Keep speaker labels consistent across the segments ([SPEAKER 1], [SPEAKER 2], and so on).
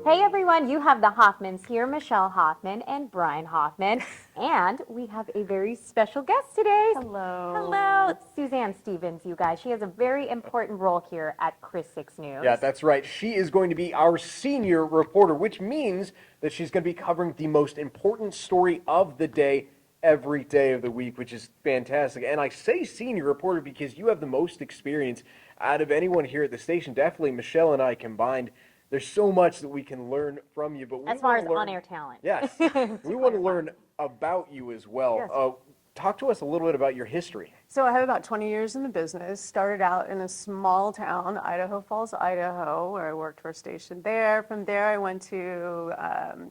[SPEAKER 1] Hey everyone, you have the Hofmanns here, Michelle Hoffman and Brian Hoffman, and we have a very special guest today.
[SPEAKER 2] Hello.
[SPEAKER 1] Hello, Suzanne Stevens, you guys. She has a very important role here at KRIS 6 News.
[SPEAKER 3] Yeah, that's right. She is going to be our senior reporter, which means that she's going to be covering the most important story of the day every day of the week, which is fantastic. And I say senior reporter because you have the most experience out of anyone here at the station. Definitely Michelle and I combined. There's so much that we can learn from you, but we
[SPEAKER 1] as far as
[SPEAKER 3] learn,
[SPEAKER 1] on-air talent.
[SPEAKER 3] Yes, we want to learn about you as well.
[SPEAKER 2] Yes.
[SPEAKER 3] Talk to us a little bit about your history.
[SPEAKER 2] So I have about 20 years in the business. Started out in a small town, Idaho Falls, Idaho, where I worked for a station there. From there, I went to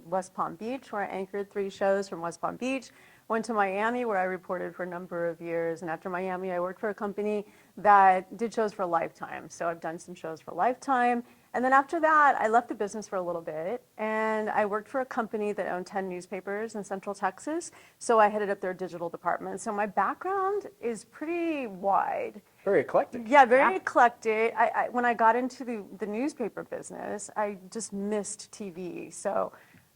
[SPEAKER 2] West Palm Beach, where I anchored 3 shows from West Palm Beach. Went to Miami, where I reported for a number of years. And after Miami, I worked for a company that did shows for Lifetime. So I've done some shows for Lifetime. And then after that, I left the business for a little bit, and I worked for a company that owned 10 newspapers in Central Texas. So I headed up their digital department. So my background is pretty wide.
[SPEAKER 3] Very eclectic.
[SPEAKER 2] Yeah, very eclectic. When I got into the newspaper business, I just missed TV. So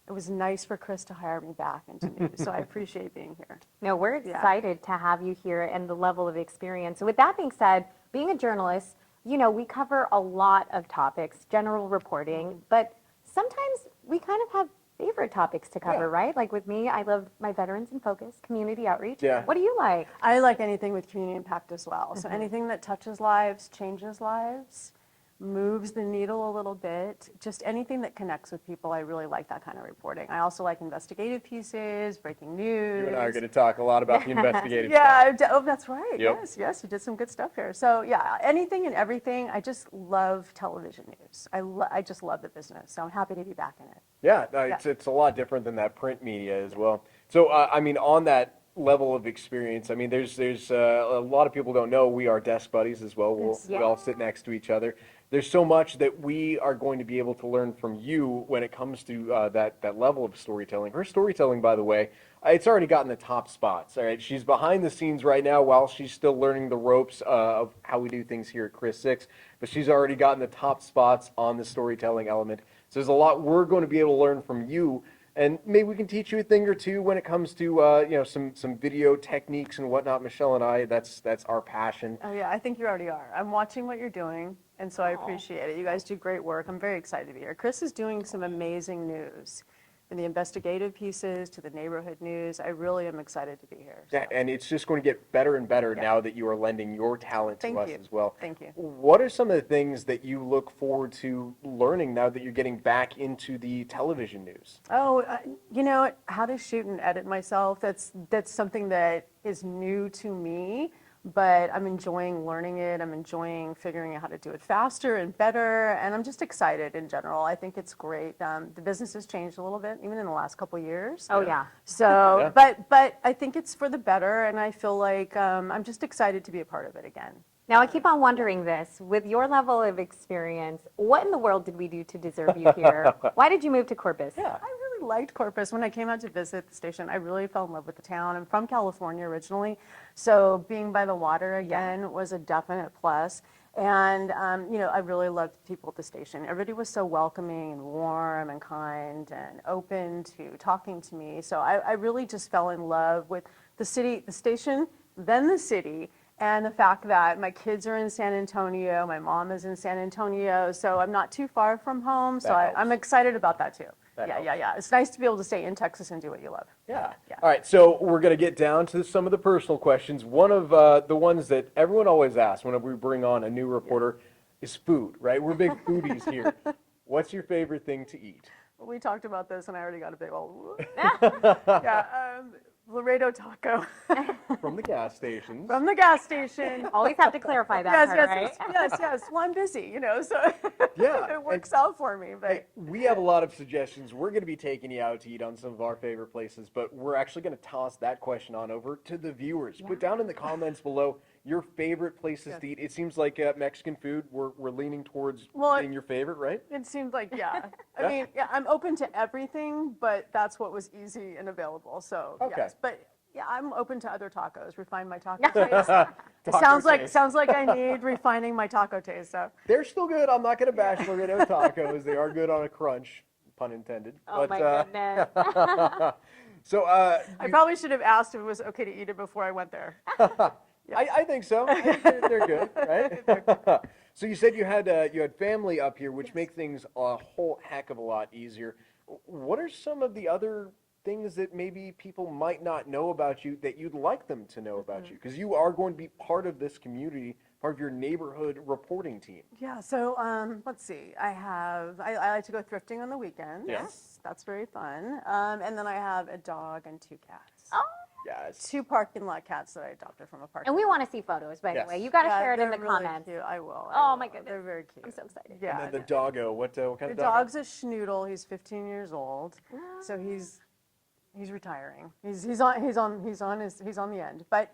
[SPEAKER 2] it was nice for KRIS to hire me back into news. So I appreciate being here.
[SPEAKER 1] No, we're excited to have you here and the level of experience. So with that being said, being a journalist, you know, we cover a lot of topics, general reporting, but sometimes we kind of have favorite topics to cover, right? Like with me, I love my Veterans in Focus, community outreach.
[SPEAKER 3] Yeah.
[SPEAKER 1] What do you like?
[SPEAKER 2] I like anything with community impact as well. So anything that touches lives, changes lives, moves the needle a little bit, just anything that connects with people, I really like that kind of reporting. I also like investigative pieces, breaking news.
[SPEAKER 3] You and I are going to talk a lot about the investigative stuff.
[SPEAKER 2] Oh, that's right.
[SPEAKER 3] Yep.
[SPEAKER 2] Yes, you did some good stuff here. So yeah, anything and everything. I just love television news. I just love the business. So I'm happy to be back in it.
[SPEAKER 3] Yeah, it's a lot different than that print media as well. So I mean, on that level of experience, I mean, there's a lot of people don't know we are desk buddies as well. We all sit next to each other. There's so much that we are going to be able to learn from you when it comes to that level of storytelling. Her storytelling, by the way, it's already gotten the top spots. All right, she's behind the scenes right now while she's still learning the ropes of how we do things here at KRIS 6, but she's already gotten the top spots on the storytelling element. So there's a lot we're going to be able to learn from you. And maybe we can teach you a thing or two when it comes to you know, some video techniques and whatnot. Michelle and I, that's our passion.
[SPEAKER 2] Oh yeah, I think you already are. I'm watching what you're doing, and so I appreciate it. You guys do great work. I'm very excited to be here. KRIS is doing some amazing news. From the investigative pieces to the neighborhood news, I really am excited to be here. So.
[SPEAKER 3] Yeah, and it's just going to get better and better now that you are lending your talent to us as well.
[SPEAKER 2] Thank you.
[SPEAKER 3] What are some of the things that you look forward to learning now that you're getting back into the television news?
[SPEAKER 2] Oh, you know, how to shoot and edit myself. That's something that is new to me, but I'm enjoying learning it. I'm enjoying figuring out how to do it faster and better, and I'm just excited in general. I think it's great. The business has changed a little bit, even in the last couple years.
[SPEAKER 1] Oh, yeah.
[SPEAKER 2] So, but I think it's for the better, and I feel like I'm just excited to be a part of it again.
[SPEAKER 1] Now, I keep on wondering this. With your level of experience, what in the world did we do to deserve you here? Why did you move to Corpus?
[SPEAKER 2] Yeah, I really liked Corpus. When I came out to visit the station, I really fell in love with the town. I'm from California originally, so being by the water again was a definite plus. And, you know, I really loved the people at the station. Everybody was so welcoming and warm and kind and open to talking to me. So I really just fell in love with the city, the station, then the city. And the fact that my kids are in San Antonio, my mom is in San Antonio, so I'm not too far from home. So I'm excited about that too. Yeah. It's nice to be able to stay in Texas and do what you love.
[SPEAKER 3] Yeah. All right, so we're going to get down to some of the personal questions. One of the ones that everyone always asks whenever we bring on a new reporter is food, right? We're big foodies here. What's your favorite thing to eat?
[SPEAKER 2] We talked about this and I already got a big old, Laredo taco.
[SPEAKER 3] From the gas stations.
[SPEAKER 2] From the gas station.
[SPEAKER 1] Always have to clarify that part, right?
[SPEAKER 2] Yes. Well, I'm busy, you know, so it works out for me. But
[SPEAKER 3] we have a lot of suggestions. We're going to be taking you out to eat on some of our favorite places, but we're actually going to toss that question on over to the viewers. Put down in the comments below your favorite places to eat. It seems like Mexican food, we're leaning towards being your favorite, right?
[SPEAKER 2] It seemed like, I mean, I'm open to everything, but that's what was easy and available. So, yes. But yeah, I'm open to other tacos. Refine my taco taste. Sounds like I need refining my taco taste. So
[SPEAKER 3] they're still good. I'm not going to bash Laredo tacos. They are good on a crunch. pun intended.
[SPEAKER 1] Oh my goodness.
[SPEAKER 3] So
[SPEAKER 2] I probably should have asked if it was okay to eat it before I went there.
[SPEAKER 3] I think so. I think they're good, right? So you said you had family up here, which make things a whole heck of a lot easier. What are some of the other things that maybe people might not know about you that you'd like them to know about you? Because you are going to be part of this community, part of your neighborhood reporting team.
[SPEAKER 2] Yeah, so let's see. I like to go thrifting on the weekends.
[SPEAKER 3] Yes.
[SPEAKER 2] That's very fun. And then I have a dog and 2 cats.
[SPEAKER 1] Oh,
[SPEAKER 3] Yes.
[SPEAKER 2] 2 parking lot cats that I adopted from a parking
[SPEAKER 1] and we
[SPEAKER 2] lot.
[SPEAKER 1] want to see photos, by the
[SPEAKER 3] Yes.
[SPEAKER 1] way. You got to
[SPEAKER 2] Yeah,
[SPEAKER 1] share it in
[SPEAKER 2] they're
[SPEAKER 1] the
[SPEAKER 2] really
[SPEAKER 1] comments.
[SPEAKER 2] Cute. I will.
[SPEAKER 1] Oh my goodness.
[SPEAKER 2] They're very cute.
[SPEAKER 1] I'm so excited.
[SPEAKER 2] Yeah.
[SPEAKER 3] And then the doggo, what kind
[SPEAKER 2] The
[SPEAKER 3] of dog?
[SPEAKER 2] dog's a schnoodle. He's 15 years old, so he's retiring. He's on the end. But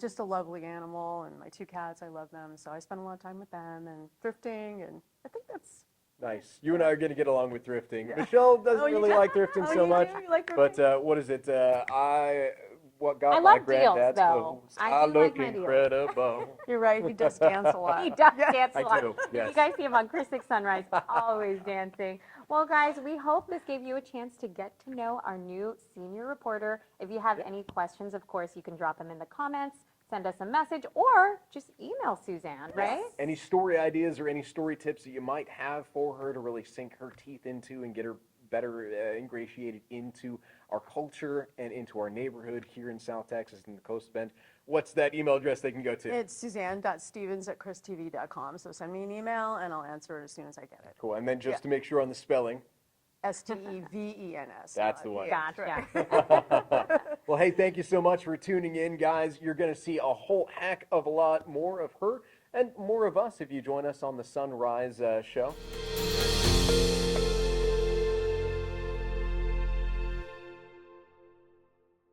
[SPEAKER 2] just a lovely animal, and my 2 cats, I love them. So I spend a lot of time with them and thrifting, and I think that's.
[SPEAKER 3] Nice. You and I are going to get along with thrifting. Michelle doesn't
[SPEAKER 2] Oh, you
[SPEAKER 3] really
[SPEAKER 2] do?
[SPEAKER 3] like thrifting
[SPEAKER 2] Oh,
[SPEAKER 3] so
[SPEAKER 2] you
[SPEAKER 3] much.
[SPEAKER 2] do? You like thrifting?
[SPEAKER 3] But what is it? What got
[SPEAKER 1] I
[SPEAKER 3] my
[SPEAKER 1] love deals,
[SPEAKER 3] granddad's
[SPEAKER 1] though.
[SPEAKER 3] clothes?
[SPEAKER 1] I
[SPEAKER 3] I
[SPEAKER 1] do like
[SPEAKER 3] look
[SPEAKER 1] my deals.
[SPEAKER 3] incredible.
[SPEAKER 2] You're right. He does dance a lot.
[SPEAKER 1] He does dance a
[SPEAKER 3] I
[SPEAKER 1] lot.
[SPEAKER 3] do, yes.
[SPEAKER 1] You guys see him on KRIS 6 Sunrise, always dancing. Well, guys, we hope this gave you a chance to get to know our new senior reporter. If you have any questions, of course, you can drop them in the comments, send us a message, or just email Suzanne, right?
[SPEAKER 3] Any story ideas or any story tips that you might have for her to really sink her teeth into and get her better ingratiated into our culture and into our neighborhood here in South Texas and the Coast Bend, what's that email address they can go to?
[SPEAKER 2] It's suzanne.stevens@kristv.com. So send me an email, and I'll answer it as soon as I get it.
[SPEAKER 3] Cool. And then just to make sure on the spelling.
[SPEAKER 2] Stevens.
[SPEAKER 3] That's the one.
[SPEAKER 1] Gotcha.
[SPEAKER 3] Well, hey, thank you so much for tuning in, guys. You're going to see a whole heck of a lot more of her and more of us if you join us on the Sunrise show.